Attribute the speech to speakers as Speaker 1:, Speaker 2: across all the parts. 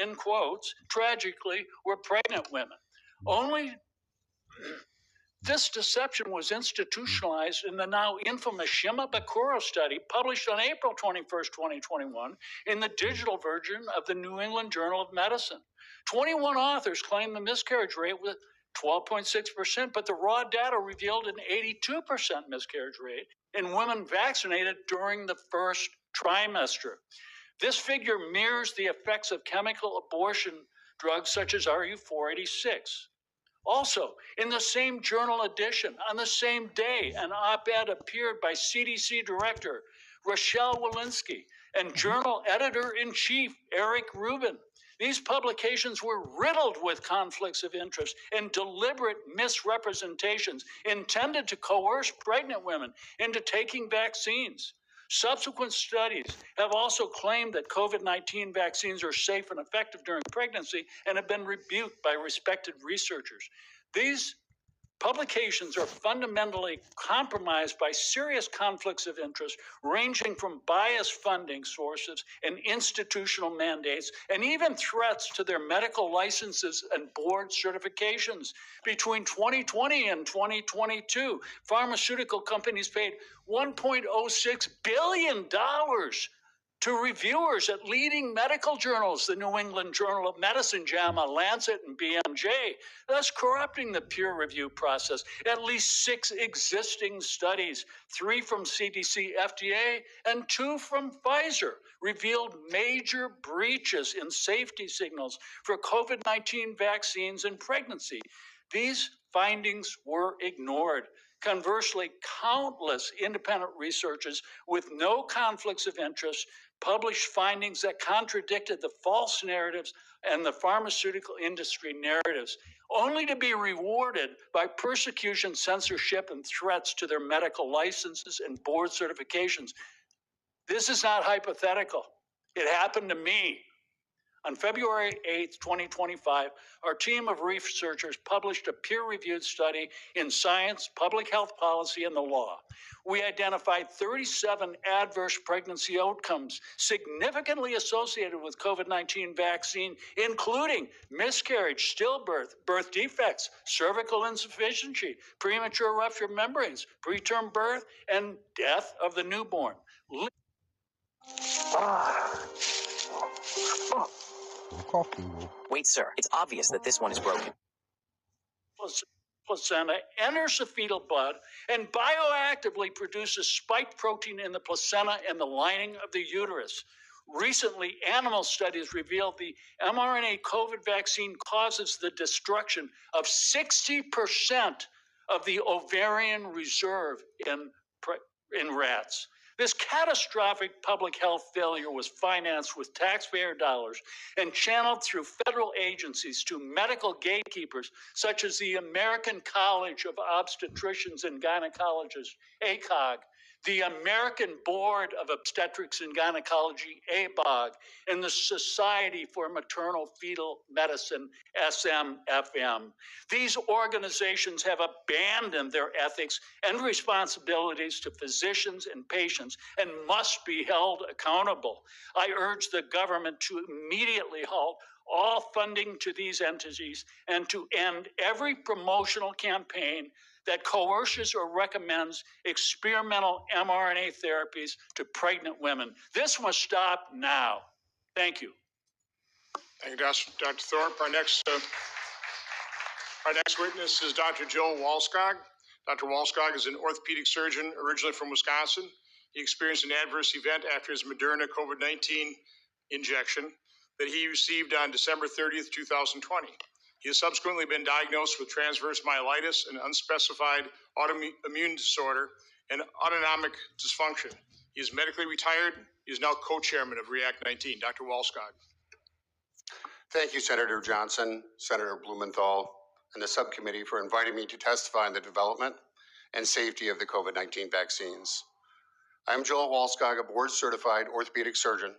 Speaker 1: in quotes, tragically, were pregnant women. Only this deception was institutionalized in the now infamous Shimabukuro study published on April 21st, 2021 in the digital version of the New England Journal of Medicine. 21 authors claimed the miscarriage rate was 12.6%, but the raw data revealed an 82% miscarriage rate in women vaccinated during the first trimester. This figure mirrors the effects of chemical abortion drugs such as RU486. Also, in the same journal edition, on the same day, an op-ed appeared by CDC Director Rochelle Walensky and Journal Editor-in-Chief Eric Rubin. These publications were riddled with conflicts of interest and deliberate misrepresentations intended to coerce pregnant women into taking vaccines. Subsequent studies have also claimed that COVID-19 vaccines are safe and effective during pregnancy and have been rebuked by respected researchers. These publications are fundamentally compromised by serious conflicts of interest, ranging from biased funding sources and institutional mandates, and even threats to their medical licenses and board certifications. Between 2020 and 2022, pharmaceutical companies paid $1.06 billion to reviewers at leading medical journals, the New England Journal of Medicine, JAMA, Lancet, and BMJ, thus corrupting the peer review process. At least 6 existing studies, 3 from CDC, FDA, and 2 from Pfizer, revealed major breaches in safety signals for COVID-19 vaccines and pregnancy. These findings were ignored. Conversely, countless independent researchers with no conflicts of interest published findings that contradicted the false narratives and the pharmaceutical industry narratives, only to be rewarded by persecution, censorship, and threats to their medical licenses and board certifications. This is not hypothetical. It happened to me. On February 8th, 2025, our team of researchers published a peer-reviewed study in Science, Public Health Policy, and the Law. We identified 37 adverse pregnancy outcomes significantly associated with COVID-19 vaccine, including miscarriage, stillbirth, birth defects, cervical insufficiency, premature rupture of membranes, preterm birth, and death of the newborn.
Speaker 2: Wait, sir, it's obvious that this one is broken.
Speaker 1: Placenta enters the fetal blood and bioactively produces spike protein in the placenta and the lining of the uterus. Recently, animal studies revealed the mRNA COVID vaccine causes the destruction of 60% of the ovarian reserve in rats. This catastrophic public health failure was financed with taxpayer dollars and channeled through federal agencies to medical gatekeepers such as the American College of Obstetricians and Gynecologists, ACOG, the American Board of Obstetrics and Gynecology, ABOG, and the Society for Maternal Fetal Medicine, SMFM. These organizations have abandoned their ethics and responsibilities to physicians and patients and must be held accountable. I urge the government to immediately halt all funding to these entities and to end every promotional campaign that coerces or recommends experimental mRNA therapies to pregnant women. This must stop now. Thank you.
Speaker 3: Thank you, Dr. Thorpe. Our next witness is Dr. Joel Walskog. Dr. Walskog is an orthopedic surgeon originally from Wisconsin. He experienced an adverse event after his Moderna COVID-19 injection that he received on December 30th, 2020. He has subsequently been diagnosed with transverse myelitis, an unspecified autoimmune disorder, and autonomic dysfunction. He is medically retired. He is now co-chairman of REACT 19. Dr. Walskog.
Speaker 4: Thank you, Senator Johnson, Senator Blumenthal, and the subcommittee for inviting me to testify on the development and safety of the COVID-19 vaccines. I am Joel Walskog, a board-certified orthopedic surgeon,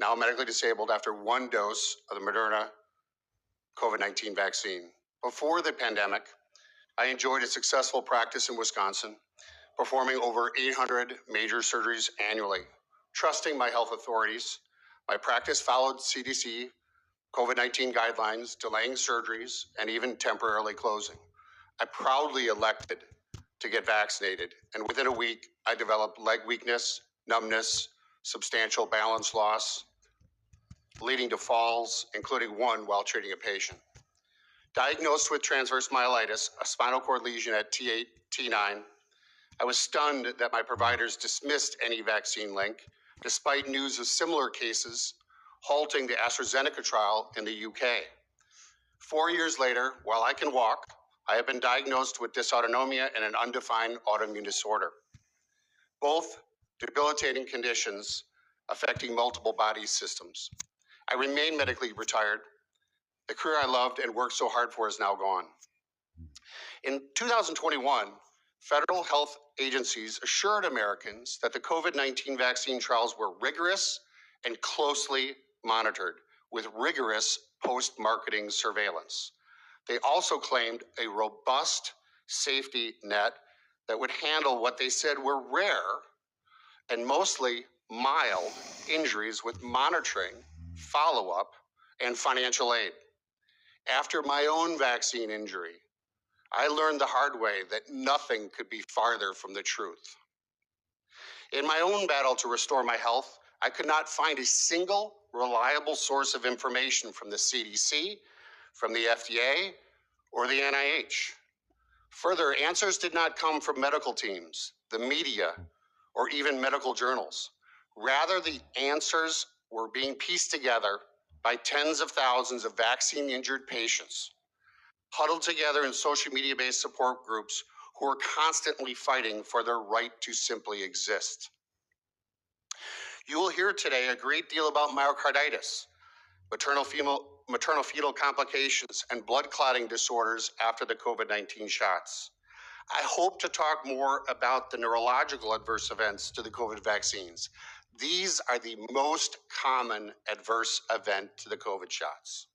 Speaker 4: now medically disabled after 1 dose of the Moderna COVID-19 vaccine. Before the pandemic, I enjoyed a successful practice in Wisconsin, performing over 800 major surgeries annually. Trusting my health authorities, my practice followed CDC COVID-19 guidelines, delaying surgeries, and even temporarily closing. I proudly elected to get vaccinated, and within a week, I developed leg weakness, numbness, substantial balance loss, leading to falls, including one while treating a patient. Diagnosed with transverse myelitis, a spinal cord lesion at T8, T9, I was stunned that my providers dismissed any vaccine link, despite news of similar cases halting the AstraZeneca trial in the UK. 4 years later, while I can walk, I have been diagnosed with dysautonomia and an undefined autoimmune disorder, both debilitating conditions affecting multiple body systems. I remain medically retired. The career I loved and worked so hard for is now gone. In 2021, federal health agencies assured Americans that the COVID-19 vaccine trials were rigorous and closely monitored with rigorous post-marketing surveillance. They also claimed a robust safety net that would handle what they said were rare and mostly mild injuries with monitoring, follow-up, and financial aid. After my own vaccine injury, I learned the hard way that nothing could be farther from the truth. In my own battle to restore my health, I could not find a single reliable source of information from the CDC, from the FDA, or the NIH. Further, answers did not come from medical teams, the media, or even medical journals. Rather, the answers were being pieced together by tens of thousands of vaccine-injured patients, huddled together in social media-based support groups who are constantly fighting for their right to simply exist. You will hear today a great deal about myocarditis, maternal fetal complications, and blood clotting disorders after the COVID-19 shots. I hope to talk more about the neurological adverse events to the COVID vaccines. These are the most common adverse event to the COVID shots.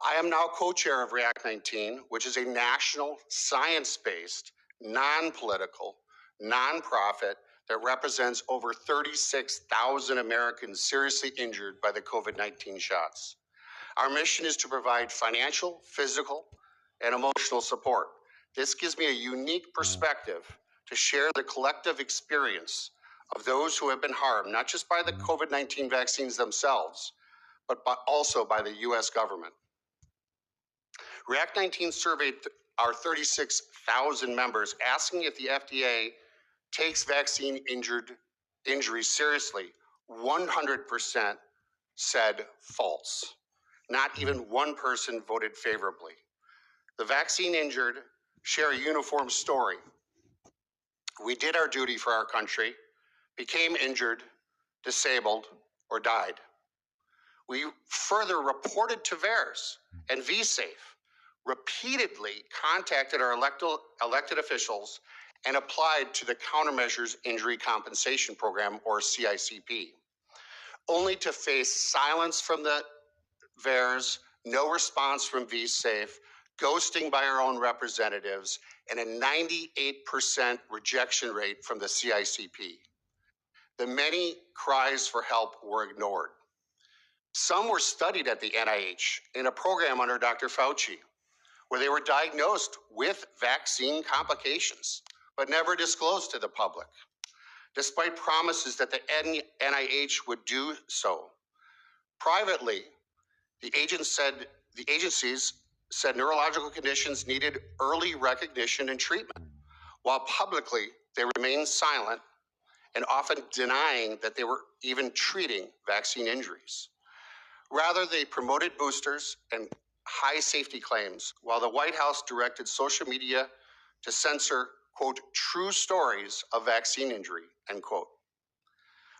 Speaker 4: I am now co-chair of React 19, which is a national, science-based, non-political, nonprofit that represents over 36,000 Americans seriously injured by the COVID-19 shots. Our mission is to provide financial, physical, and emotional support. This gives me a unique perspective to share the collective experience of those who have been harmed, not just by the COVID-19 vaccines themselves, but also by the U.S. government. React 19 surveyed our 36,000 members, asking if the FDA takes vaccine injuries seriously. 100% said false. Not even one person voted favorably. The vaccine injured share a uniform story. We did our duty for our country, became injured, disabled, or died. We further reported to VAERS and VSafe, repeatedly contacted our elected officials, and applied to the Countermeasures Injury Compensation Program, or CICP, only to face silence from the VAERS, no response from VSafe, ghosting by our own representatives, and a 98% rejection rate from the CICP. The many cries for help were ignored. Some were studied at the NIH in a program under Dr. Fauci, where they were diagnosed with vaccine complications, but never disclosed to the public, despite promises that the NIH would do so. Privately, the agencies said neurological conditions needed early recognition and treatment, while publicly they remained silent and often denying that they were even treating vaccine injuries. Rather, they promoted boosters and high safety claims, while the White House directed social media to censor, quote, true stories of vaccine injury, end quote.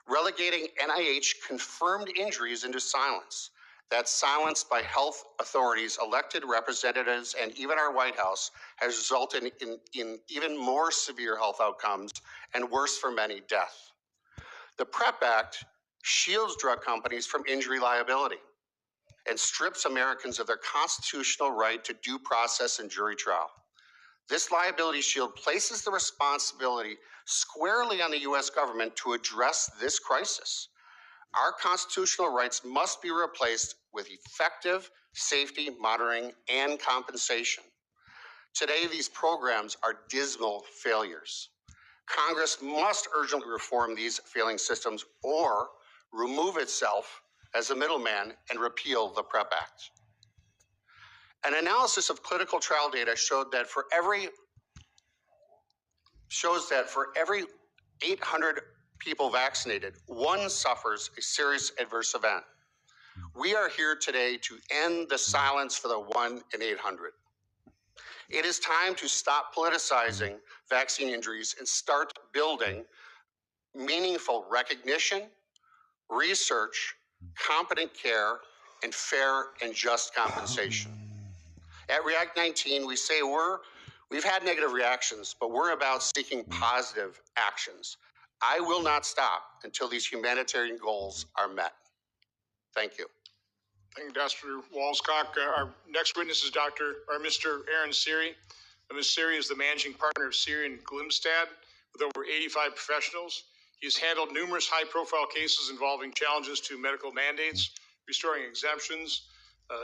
Speaker 4: Relegating NIH confirmed injuries into silence. That silence by health authorities, elected representatives, and even our White House has resulted in even more severe health outcomes and worse for many, death. The PrEP Act shields drug companies from injury liability and strips Americans of their constitutional right to due process and jury trial. This liability shield places the responsibility squarely on the U.S. government to address this crisis. Our constitutional rights must be replaced with effective safety monitoring and compensation. Today, these programs are dismal failures. Congress must urgently reform these failing systems or remove itself as a middleman and repeal the PrEP Act. An analysis of clinical trial data shows that for every 800 people vaccinated, one suffers a serious adverse event. We are here today to end the silence for the 1 in 800. It is time to stop politicizing vaccine injuries and start building meaningful recognition, research, competent care, and fair and just compensation. At React 19, we say we've had negative reactions, but we're about seeking positive actions. I will not stop until these humanitarian goals are met. Thank you.
Speaker 3: Thank you, Dr. Walskog. Our next witness is Mr. Aaron Siri. Ms. Siri is the managing partner of Siri and Glimstad with over 85 professionals. He has handled numerous high-profile cases involving challenges to medical mandates, restoring exemptions,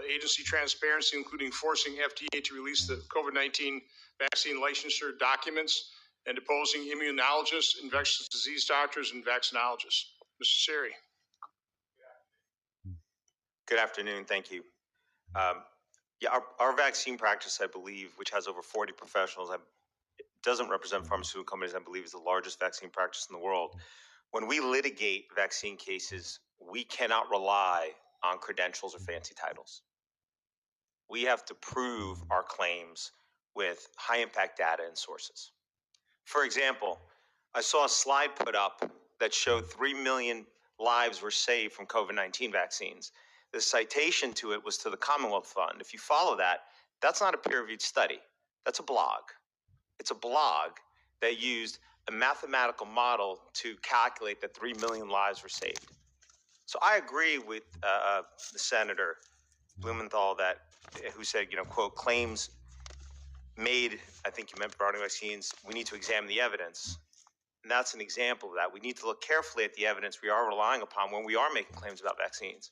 Speaker 3: agency transparency, including forcing FDA to release the COVID-19 vaccine licensure documents, and deposing immunologists, infectious disease doctors, and vaccinologists. Mr. Siri.
Speaker 5: Good afternoon. Thank you. Our vaccine practice, I believe, which has over 40 professionals, doesn't represent pharmaceutical companies, I believe is the largest vaccine practice in the world. When we litigate vaccine cases, we cannot rely on credentials or fancy titles. We have to prove our claims with high impact data and sources. For example, I saw a slide put up that showed 3 million lives were saved from COVID-19 vaccines. The citation to it was to the Commonwealth Fund. If you follow that, that's not a peer-reviewed study. That's a blog. It's a blog that used a mathematical model to calculate that 3 million lives were saved. So I agree with the Senator Blumenthal who said, quote, claims made, I think you meant regarding vaccines, we need to examine the evidence. And that's an example of that. We need to look carefully at the evidence we are relying upon when we are making claims about vaccines.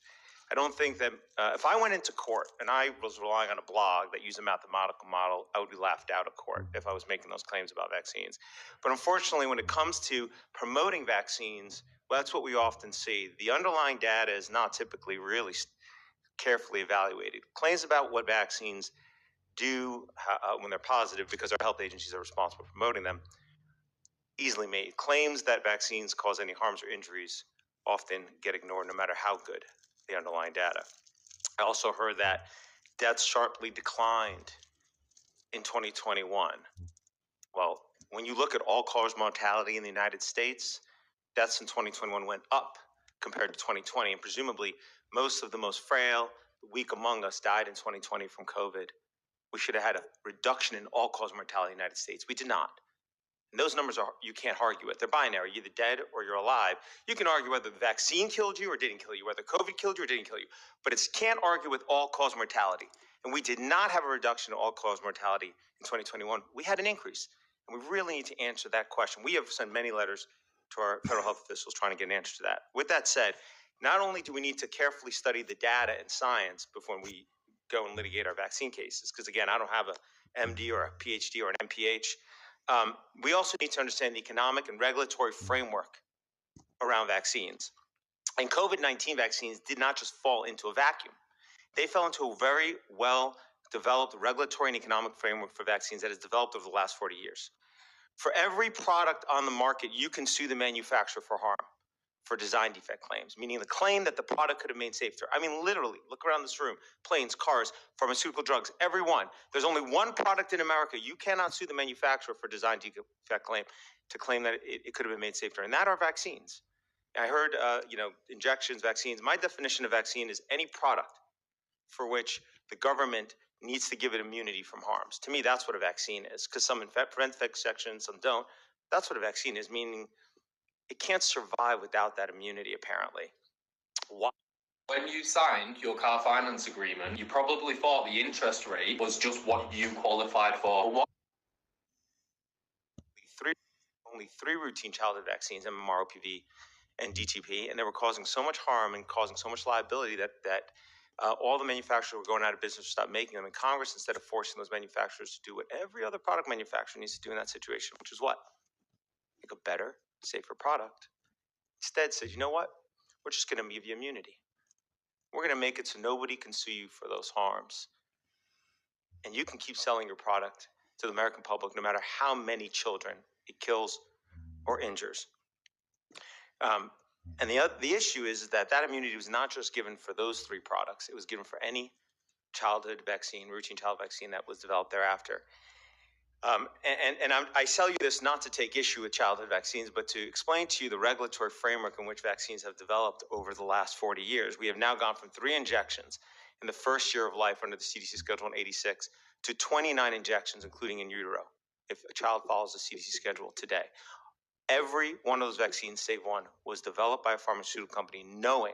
Speaker 5: I don't think that if I went into court and I was relying on a blog that used a mathematical model, I would be laughed out of court if I was making those claims about vaccines. But unfortunately, when it comes to promoting vaccines, well, that's what we often see. The underlying data is not typically really carefully evaluated. Claims about what vaccines do when they're positive, because our health agencies are responsible for promoting them, easily made. Claims that vaccines cause any harms or injuries often get ignored no matter how good the underlying data. I also heard that deaths sharply declined in 2021. Well, when you look at all-cause mortality in the United States, deaths in 2021 went up compared to 2020, and presumably most of the most frail, weak among us died in 2020 from COVID. We should have had a reduction in all-cause mortality in the United States. We did not. And those numbers you can't argue with. They're binary. You're either dead or you're alive. You can argue whether the vaccine killed you or didn't kill you, whether COVID killed you or didn't kill you. But it can't argue with all-cause mortality. And we did not have a reduction in all-cause mortality in 2021. We had an increase. And we really need to answer that question. We have sent many letters to our federal health officials trying to get an answer to that. With that said, not only do we need to carefully study the data and science before we go and litigate our vaccine cases, because again, I don't have a MD or a PhD or an MPH. We also need to understand the economic and regulatory framework around vaccines. And COVID-19 vaccines did not just fall into a vacuum. They fell into a very well-developed regulatory and economic framework for vaccines that has developed over the last 40 years. For every product on the market, you can sue the manufacturer for harm, for design defect claims, meaning the claim that the product could have made safer. I mean, literally, look around this room, planes, cars, pharmaceutical drugs, every one. There's only one product in America. You cannot sue the manufacturer for design defect claim to claim that it could have been made safer, and that are vaccines. I heard, injections, vaccines. My definition of vaccine is any product for which the government needs to give it immunity from harms. To me, that's what a vaccine is, because some prevent infection, some don't. That's what a vaccine is, meaning it can't survive without that immunity, apparently. Why?
Speaker 6: When you signed your car finance agreement, you probably thought the interest rate was just what you qualified for.
Speaker 5: Only three routine childhood vaccines, MMR, OPV, and DTP, and they were causing so much harm and causing so much liability that all the manufacturers were going out of business to stop making them. And Congress, instead of forcing those manufacturers to do what every other product manufacturer needs to do in that situation, which is what? Make a better, safer product. Instead said, you know what? We're just going to give you immunity. We're going to make it so nobody can sue you for those harms. And you can keep selling your product to the American public no matter how many children it kills or injures. And the issue is that immunity was not just given for those three products. It was given for any childhood vaccine, routine child vaccine that was developed thereafter. I tell you this not to take issue with childhood vaccines, but to explain to you the regulatory framework in which vaccines have developed over the last 40 years. We have now gone from 3 injections in the first year of life under the CDC schedule in '86 to 29 injections, including in utero, if a child follows the CDC schedule today. Every one of those vaccines, save one, was developed by a pharmaceutical company knowing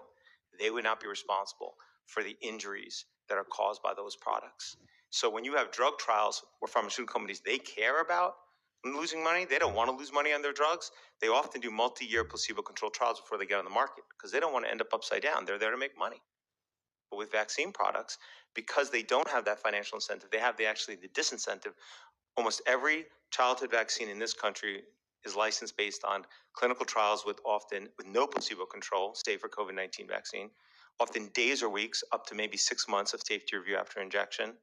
Speaker 5: they would not be responsible for the injuries that are caused by those products. So when you have drug trials where pharmaceutical companies, they care about losing money, they don't want to lose money on their drugs, they often do multi-year placebo-controlled trials before they get on the market because they don't want to end up upside down. They're there to make money. But with vaccine products, because they don't have that financial incentive, they have the disincentive. Almost every childhood vaccine in this country is licensed based on clinical trials with no placebo control, save for COVID-19 vaccine, often days or weeks, up to maybe 6 months of safety review after injection,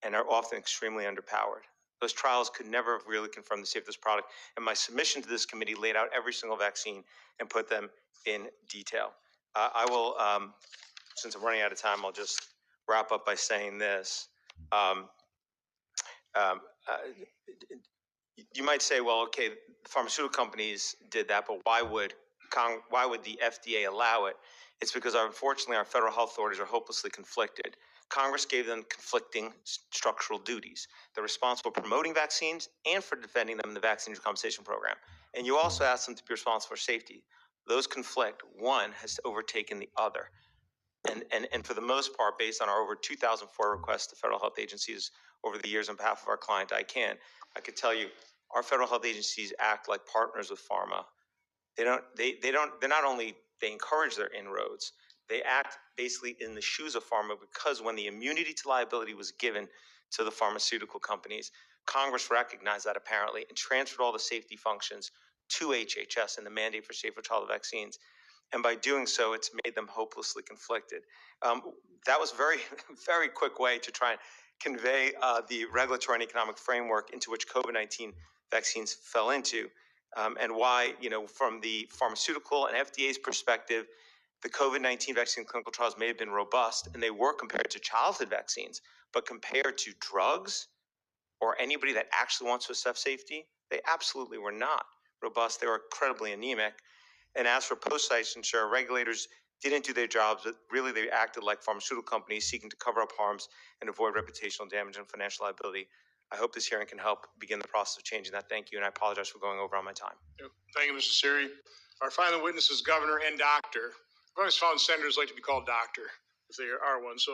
Speaker 5: and are often extremely underpowered. Those trials could never have really confirmed the safety of this product, and my submission to this committee laid out every single vaccine and put them in detail. I will, since I'm running out of time, I'll just wrap up by saying this. You might say, well, okay, the pharmaceutical companies did that, but why would the FDA allow it? It's because unfortunately our federal health authorities are hopelessly conflicted. Congress gave them conflicting structural duties. They're responsible for promoting vaccines and for defending them in the Vaccine Compensation Program. And you also ask them to be responsible for safety. Those conflict. One has overtaken the other. And for the most part, based on our over 2,004 requests to federal health agencies over the years on behalf of our client, I could tell you, our federal health agencies act like partners with pharma. They encourage their inroads. They act basically in the shoes of pharma because when the immunity to liability was given to the pharmaceutical companies, Congress recognized that apparently and transferred all the safety functions to HHS and the mandate for safer childhood vaccines. And by doing so, it's made them hopelessly conflicted. That was a very, very quick way to try and convey the regulatory and economic framework into which COVID-19 vaccines fell into, and why, from the pharmaceutical and FDA's perspective, the COVID-19 vaccine clinical trials may have been robust, and they were compared to childhood vaccines, but compared to drugs or anybody that actually wants to assess safety, they absolutely were not robust. They were incredibly anemic. And as for post-licensure, regulators didn't do their jobs, but really they acted like pharmaceutical companies seeking to cover up harms and avoid reputational damage and financial liability. I hope this hearing can help begin the process of changing that. Thank you, and I apologize for going over on my time.
Speaker 3: Thank you, Mr. Siri. Our final witness is Governor and Doctor. I've always found senators like to be called Doctor, if they are one. So